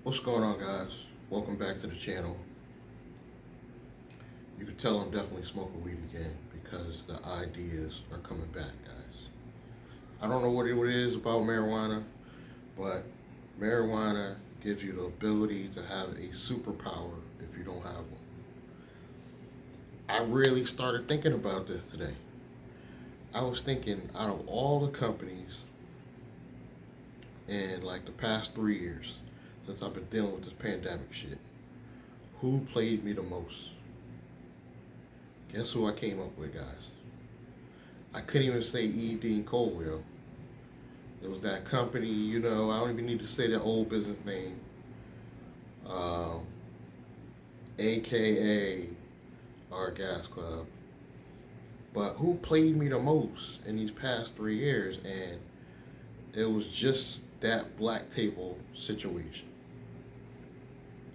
What's going on, guys? Welcome back to the channel. You can tell I'm definitely smoking weed again because the ideas are coming back, guys. I don't know what it is about marijuana, but marijuana gives you the ability to have a superpower if you don't have one. I really started thinking about this today. I was thinking, out of all the companies in like the past 3 years, since I've been dealing with this pandemic shit, who played me the most? Guess who I came up with, guys? I couldn't even say E. Dean Colwell. It was that company, I don't even need to say the old business name, um, aka our gas club. But who played me the most in these past 3 years? And it was just that black table situation.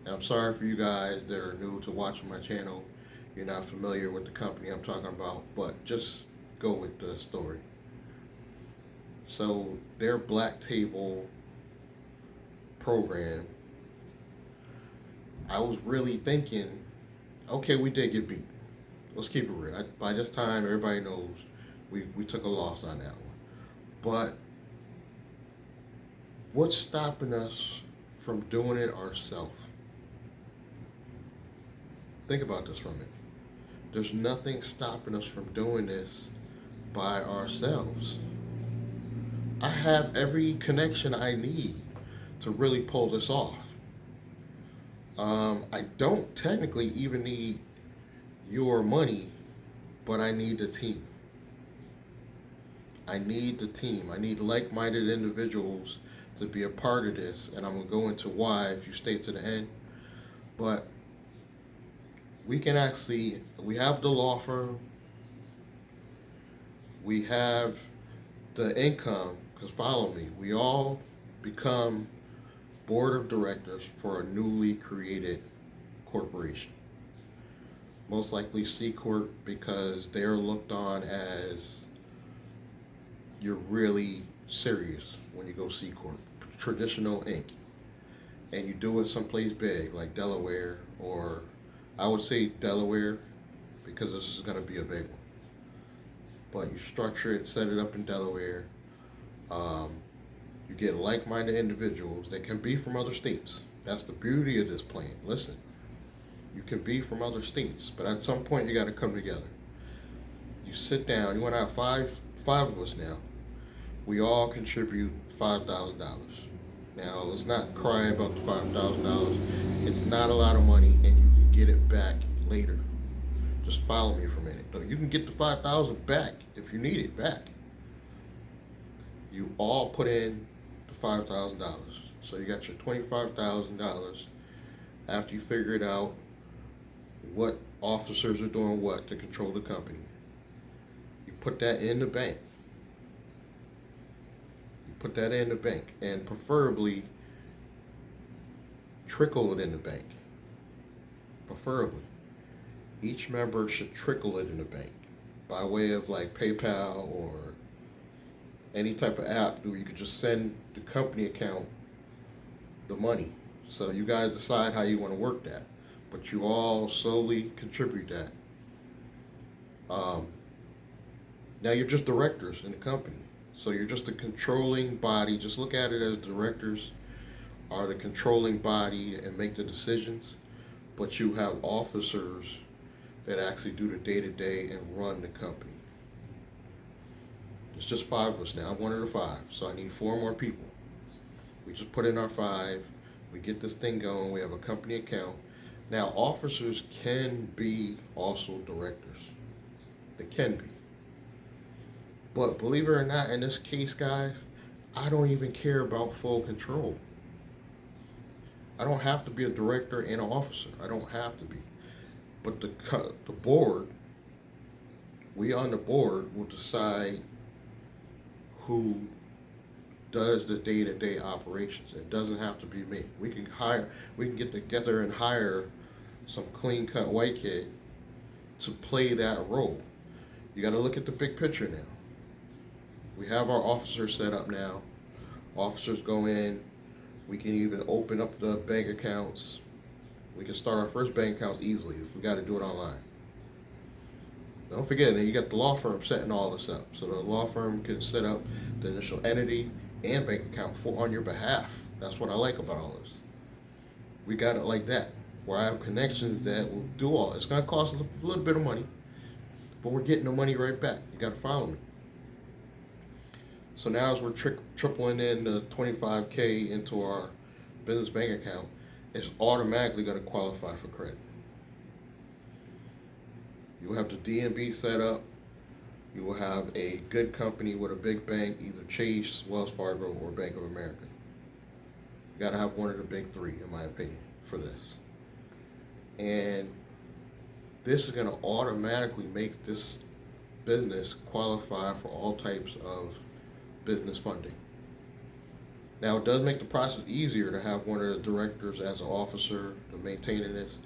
And I'm sorry for you guys that are new to watching my channel. You're not familiar with the company I'm talking about, but just go with the story. So their black table program, I was really thinking, okay, we did get beat. Let's keep it real. By this time, everybody knows we took a loss on that one. But what's stopping us from doing it ourselves? Think about this for a minute. There's nothing stopping us from doing this by ourselves. I have every connection I need to really pull this off. I don't technically even need your money, but I need the team. I need the team. I need like minded individuals to be a part of this, and I'm going to go into why if you stay to the end. But we have the law firm, we have the income, because follow me, we all become board of directors for a newly created corporation. Most likely C Corp, because they're looked on as you're really serious when you go C Corp. Traditional Inc. And you do it someplace big like Delaware, or I would say Delaware because this is going to be a big one. But you structure it, set it up in Delaware. Um, you get like minded individuals that can be from other states. That's the beauty of this plan. Listen, you can be from other states, but at some point you got to come together. You sit down. You want to have five of us now. We all contribute $5,000. Now let's not cry about the $5,000. It's not a lot of money, and you can get it back later. Just follow me for a minute. Though you can get the 5,000 back if you need it back. You all put in the $5,000, so you got your $25,000 after you figured out what officers are doing what to control the company. You put that in the bank. Put that in the bank, and preferably trickle it in the bank. Preferably, each member should trickle it in the bank by way of like PayPal or any type of app where you could just send the company account the money. So you guys decide how you want to work that, but you all slowly contribute that. Um, Now you're just directors in the company. So you're just a controlling body. Just look at it as directors are the controlling body and make the decisions, but you have officers that actually do the day to day and run the company. It's just five of us now. I'm one of the five, so I need four more people. We just put in our five. We get this thing going. We have a company account. Now, officers can be also directors. They can be. But believe it or not, in this case, guys, I don't even care about full control. I don't have to be a director and an officer. I don't have to be. But the board, we on the board will decide who does the day-to-day operations. It doesn't have to be me. We can get together and hire some clean-cut white kid to play that role. You got to look at the big picture now. We have our officers set up now. Officers go in, We can even open up the bank accounts. We can start our first bank accounts easily if we got to do it online. Don't forget, you got the law firm setting all this up. So the law firm can set up the initial entity and bank account on your behalf. That's what I like about all this. We got it like that, where I have connections that will do all. It's going to cost a little bit of money, but we're getting the money right back. You got to follow me. So now as we're tripling in the 25K into our business bank account, it's automatically going to qualify for credit. You will have the DNB set up. You will have a good company with a big bank, either Chase, Wells Fargo, or Bank of America. You got to have one of the big three, in my opinion, for this. And this is going to automatically make this business qualify for all types of business funding. Now, it does make the process easier to have one of the directors as an officer to maintaining this,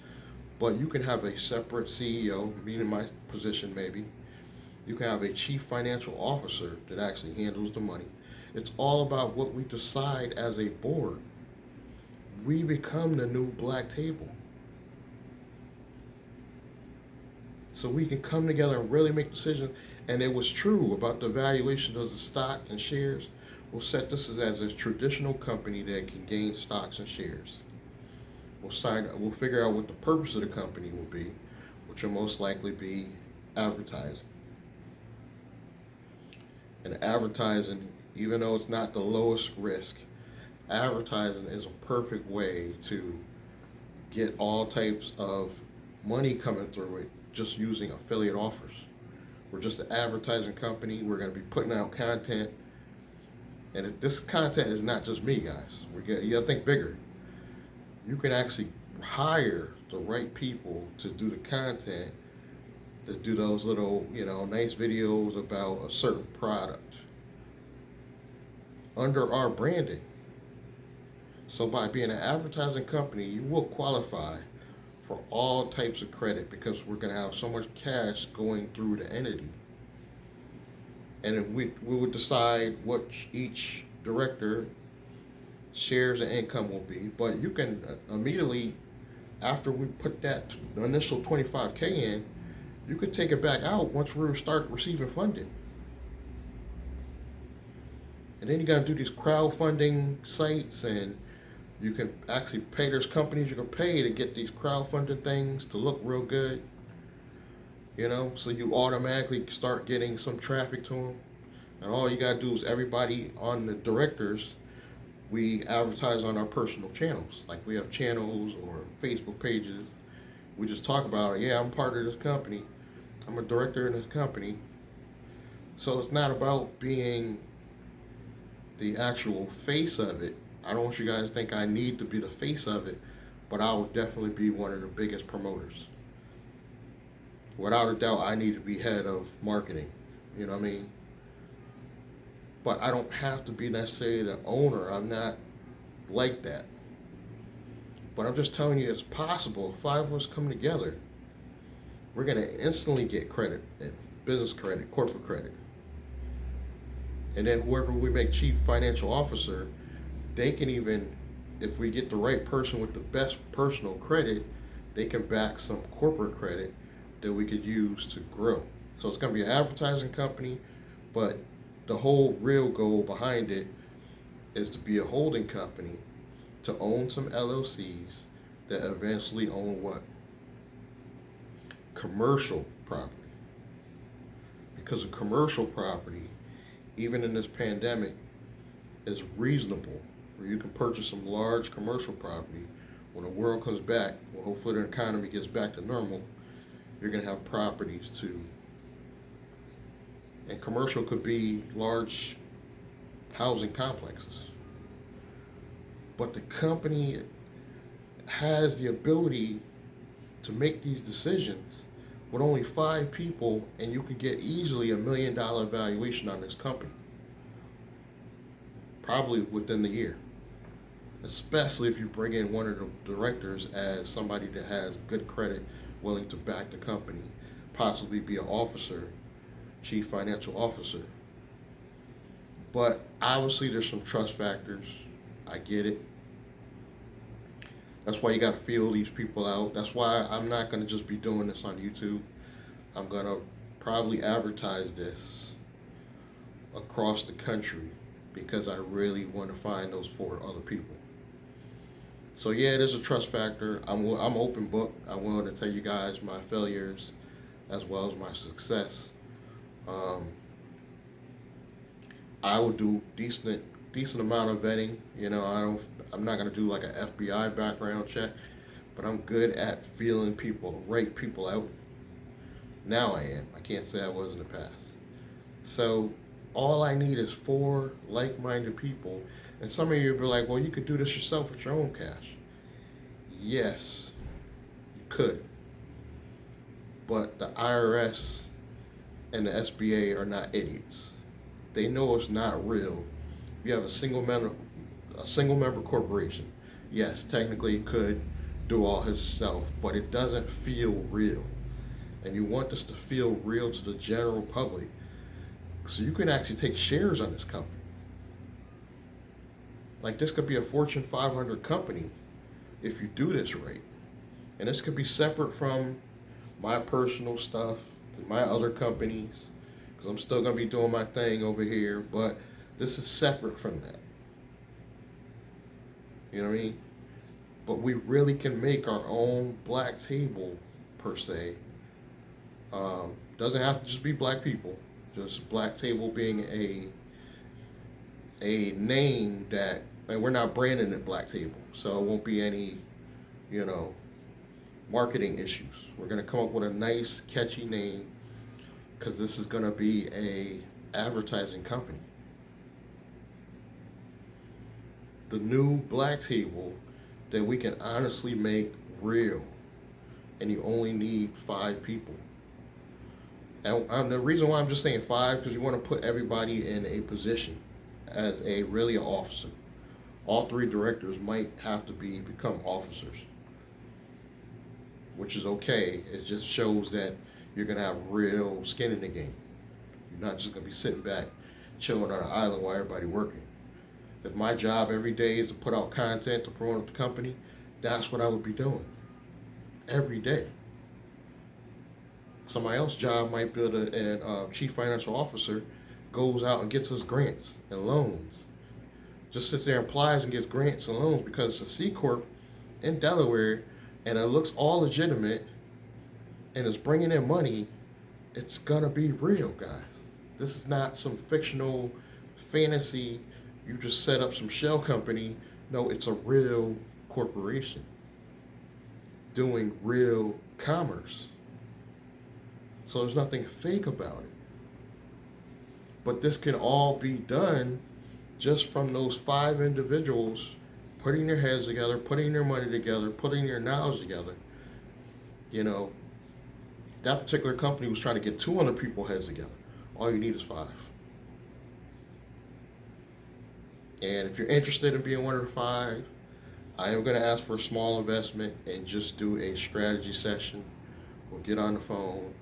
but you can have a separate CEO, me in my position maybe. You can have a chief financial officer that actually handles the money. It's all about what we decide as a board. We become the new black table. So we can come together and really make decisions. And it was true about the valuation of the stock and shares. We'll set this as a traditional company that can gain stocks and shares. We'll figure out what the purpose of the company will be, which will most likely be advertising. And advertising, even though it's not the lowest risk, advertising is a perfect way to get all types of money coming through it just using affiliate offers. We're just an advertising company. We're going to be putting out content. And this content is not just me, guys. You got to think bigger. You can actually hire the right people to do the content, to do those little, nice videos about a certain product under our branding. So by being an advertising company, you will qualify for all types of credit because we're going to have so much cash going through the entity. And then we would decide what each director shares and income will be. But you can immediately, after we put that initial 25K in, you could take it back out once we start receiving funding. And then you got to do these crowdfunding sites, and you can actually pay. There's companies you can pay to get these crowdfunding things to look real good. So you automatically start getting some traffic to them. And all you got to do is everybody on the directors, we advertise on our personal channels. Like we have channels or Facebook pages. We just talk about, yeah, I'm part of this company. I'm a director in this company. So it's not about being the actual face of it. I don't want you guys to think I need to be the face of it, but I will definitely be one of the biggest promoters. Without a doubt, I need to be head of marketing. You know what I mean? But I don't have to be necessarily the owner. I'm not like that. But I'm just telling you, it's possible. If 5 of us come together, we're going to instantly get credit, business credit, corporate credit. And then whoever we make chief financial officer, they can even, if we get the right person with the best personal credit, they can back some corporate credit that we could use to grow. So it's going to be an advertising company, but the whole real goal behind it is to be a holding company, to own some LLCs that eventually own what? Commercial property. Because a commercial property, even in this pandemic, is reasonable, where you can purchase some large commercial property. When the world comes back, well, hopefully the economy gets back to normal, you're going to have properties too. And commercial could be large housing complexes. But the company has the ability to make these decisions with only 5 people, and you could get easily $1 million valuation on this company. Probably within the year. Especially if you bring in one of the directors as somebody that has good credit, willing to back the company, possibly be an officer, chief financial officer. But obviously there's some trust factors. I get it. That's why you got to feel these people out. That's why I'm not going to just be doing this on YouTube. I'm going to probably advertise this across the country because I really want to find those 4 other people. So yeah, it is a trust factor. I'm open book. I'm willing to tell you guys my failures as well as my success. Um, I will do decent amount of vetting. I'm not gonna do like an FBI background check, but I'm good at feeling people, rate people out. Now I am. I can't say I was in the past. So all I need is 4 like-minded people. And some of you will be like, well, you could do this yourself with your own cash. Yes, you could. But the IRS and the SBA are not idiots. They know it's not real. If you have a single member corporation, yes, technically you could do all himself, but it doesn't feel real. And you want this to feel real to the general public. So you can actually take shares on this company. Like this could be a Fortune 500 company if you do this right. And this could be separate from my personal stuff, my other companies, because I'm still going to be doing my thing over here, but this is separate from that. You know what I mean? But we really can make our own black table, per se. Doesn't have to just be black people. Just black table being a name that, and we're not branding it black table, so it won't be any, you know, marketing issues. We're going to come up with a nice, catchy name because this is going to be a advertising company. The new black table that we can honestly make real, and you only need 5 people. And the reason why I'm just saying 5 because you want to put everybody in a position as a really an officer. All 3 directors might have to become officers, which is okay. It just shows that you're gonna have real skin in the game. You're not just gonna be sitting back, chilling on an island while everybody working. If my job every day is to put out content to promote the company, that's what I would be doing every day. Somebody else's job might be a chief financial officer goes out and gets us grants and loans. Just sits there and applies and gets grants and loans because it's a C Corp in Delaware and it looks all legitimate and it's bringing in money. It's gonna be real, guys. This is not some fictional fantasy. You just set up some shell company. No, it's a real corporation doing real commerce. So there's nothing fake about it. But this can all be done just from those 5 individuals putting their heads together, putting their money together, putting their knowledge together. You know, that particular company was trying to get 200 people heads together. All you need is 5. And if you're interested in being one of the 5, I am going to ask for a small investment and just do a strategy session. We'll get on the phone.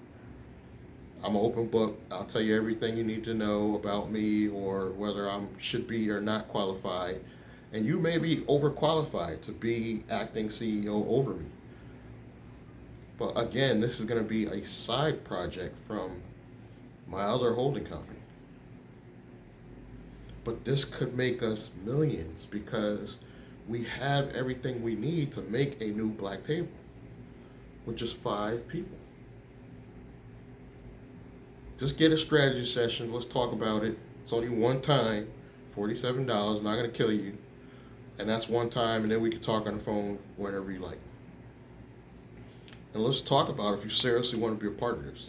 I'm an open book. I'll tell you everything you need to know about me or whether I should be or not qualified. And you may be overqualified to be acting CEO over me. But again, this is going to be a side project from my other holding company. But this could make us millions because we have everything we need to make a new black table with just 5 people. Just get a strategy session. Let's talk about it. It's only one time, $47, not going to kill you. And that's one time, and then we can talk on the phone whenever you like. And let's talk about it if you seriously want to be a part of this.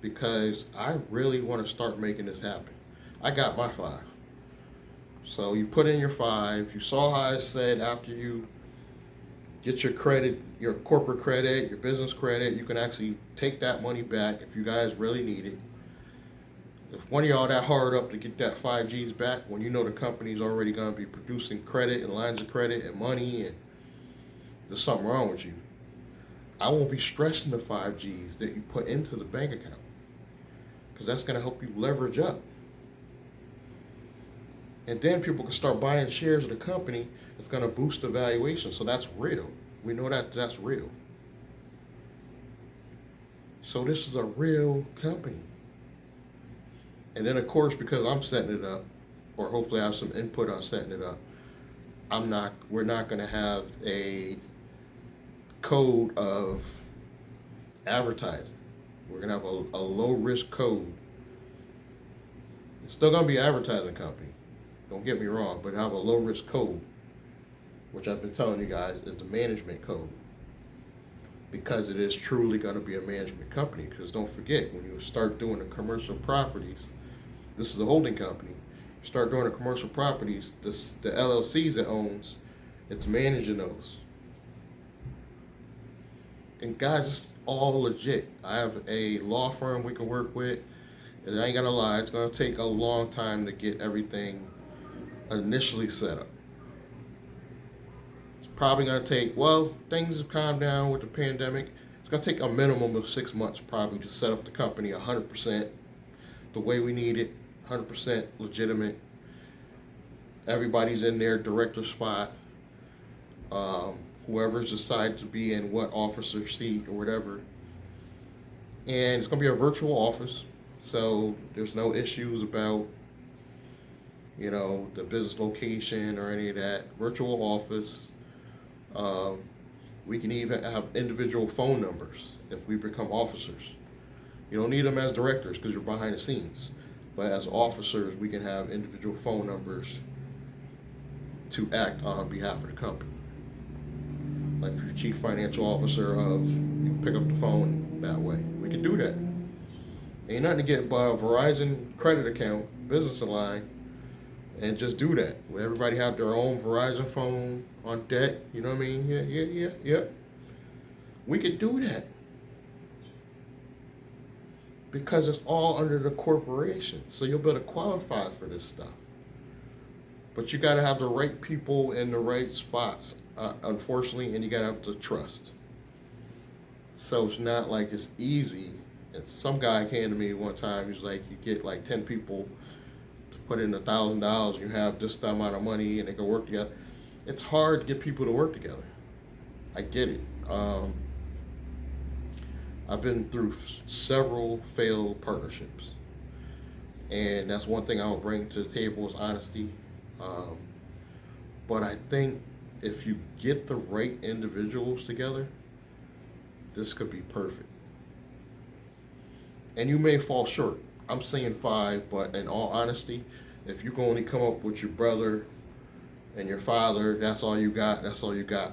Because I really want to start making this happen. I got my 5. So you put in your 5. You saw how I said after you get your credit, your corporate credit, your business credit, you can actually take that money back if you guys really need it. If one of y'all that hard up to get that 5Gs back when you know the company's already going to be producing credit and lines of credit and money and there's something wrong with you, I won't be stressing the 5Gs that you put into the bank account because that's going to help you leverage up. And then people can start buying shares of the company. It's going to boost the valuation. So that's real. We know that that's real. So this is a real company. And then, of course, because I'm setting it up, or hopefully I have some input on setting it up, we're not going to have a code of advertising. We're going to have a low risk code. It's still going to be an advertising company. Don't get me wrong, but have a low risk code, which I've been telling you guys is the management code. Because it is truly going to be a management company. Because don't forget, when you start doing the commercial properties, this is a holding company. You start doing the commercial properties, the LLCs it owns, it's managing those. And guys, it's all legit. I have a law firm we can work with. And I ain't gonna lie, it's gonna take a long time to get everything initially set up. It's probably going to take, well, things have calmed down with the pandemic. It's going to take a minimum of 6 months probably to set up the company 100% the way we need it, 100% legitimate. Everybody's in their director spot. Whoever's decided to be in what officer seat or whatever. And it's going to be a virtual office, so there's no issues about the business location or any of that. Virtual office. We can even have individual phone numbers if we become officers. You don't need them as directors because you're behind the scenes. But as officers, we can have individual phone numbers to act on behalf of the company. Like if you're chief financial officer you pick up the phone that way. We can do that. Ain't nothing to get by a Verizon credit account, business line, and just do that. Where everybody have their own Verizon phone on deck, you know what I mean? Yeah. We could do that. Because it's all under the corporation. So you'll be able to qualify for this stuff. But you gotta have the right people in the right spots, unfortunately, and you gotta have the trust. So it's not like it's easy. And some guy came to me one time, he's like, you get like 10 people put in $1,000, you have this amount of money, and they go work together. It's hard to get people to work together. I get it. I've been through several failed partnerships, and that's one thing I will bring to the table is honesty. But I think if you get the right individuals together, this could be perfect. And you may fall short. I'm saying 5, but in all honesty, if you can only come up with your brother and your father, that's all you got.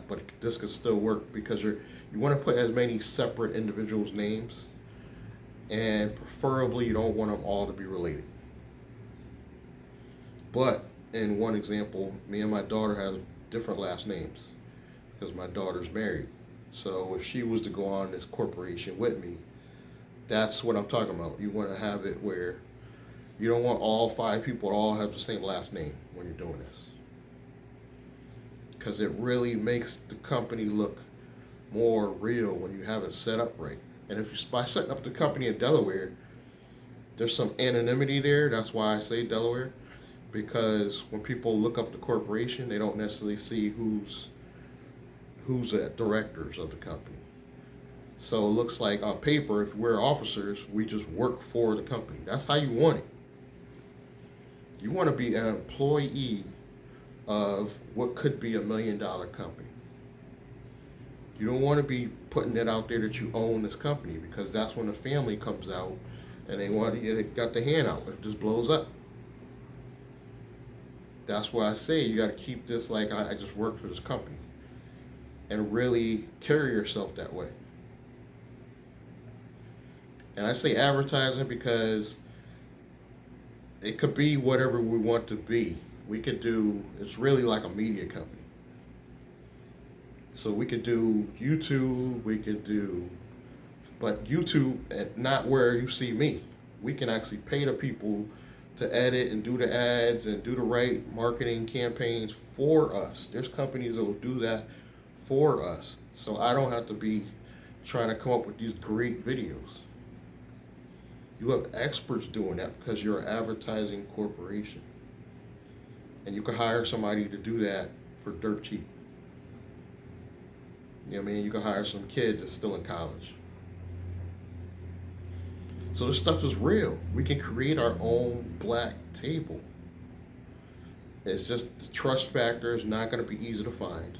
But this could still work because you want to put as many separate individuals' names, and preferably you don't want them all to be related. But in one example, me and my daughter have different last names because my daughter's married. So if she was to go on this corporation with me, that's what I'm talking about. You want to have it where you don't want all 5 people to all have the same last name when you're doing this. Because it really makes the company look more real when you have it set up right. And if you by setting up the company in Delaware, there's some anonymity there. That's why I say Delaware. Because when people look up the corporation, they don't necessarily see who's the directors of the company. So it looks like on paper, if we're officers, we just work for the company. That's how you want it. You want to be an employee of what could be $1 million company. You don't want to be putting it out there that you own this company, because that's when the family comes out and they got the hand out if this blows up. That's why I say you got to keep this like I just work for this company, and really carry yourself that way. And I say advertising because it could be whatever we want to be. We could do, it's really like a media company. So we could do YouTube, but YouTube, not where you see me. We can actually pay the people to edit and do the ads and do the right marketing campaigns for us. There's companies that will do that for us. So I don't have to be trying to come up with these great videos. You have experts doing that because you're an advertising corporation. And you can hire somebody to do that for dirt cheap. You know what I mean? You can hire some kid that's still in college. So this stuff is real. We can create our own black table. It's just the trust factor is not going to be easy to find.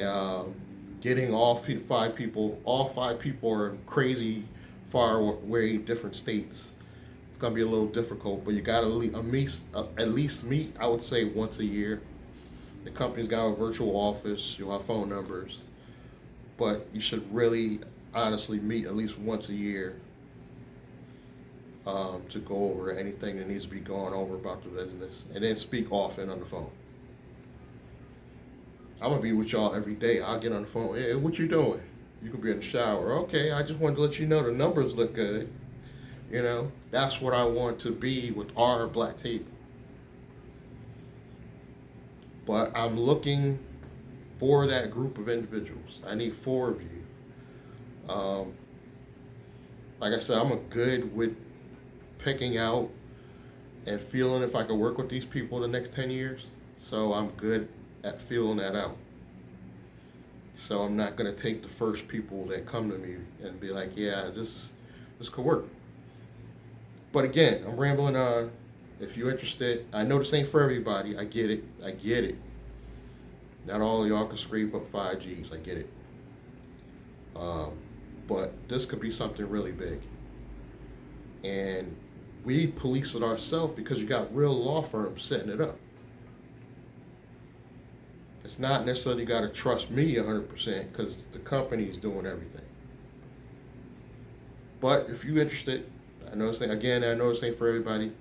Um, Getting all five people are in crazy, far away, different states. It's going to be a little difficult, but you got to at least meet, I would say, once a year. The company's got a virtual office. You'll have phone numbers, but you should really, honestly, meet at least once a year to go over anything that needs to be gone over about the business, and then speak often on the phone. I'm gonna be with y'all every day. I'll get on the phone. Hey, what you doing? You could be in the shower. Okay, I just wanted to let you know the numbers look good. You know, that's what I want to be with our black tape. But I'm looking for that group of individuals. I need 4 of you. Um, like I said, I'm a good with picking out and feeling if I could work with these people the next 10 years. So I'm good at feeling that out. So I'm not going to take the first people that come to me and be like, yeah, this could work. But again, I'm rambling on. If you're interested, I know this ain't for everybody. I get it. I get it. Not all of y'all can scrape up 5Gs. I get it. But this could be something really big. And we police it ourselves because you got real law firms setting it up. It's not necessarily got to trust me 100% because the company's doing everything. But if you're interested, I know this ain't for everybody.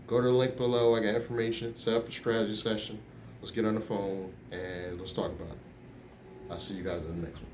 Go to the link below. I got information. Set up a strategy session. Let's get on the phone and let's talk about it. I'll see you guys in the next one.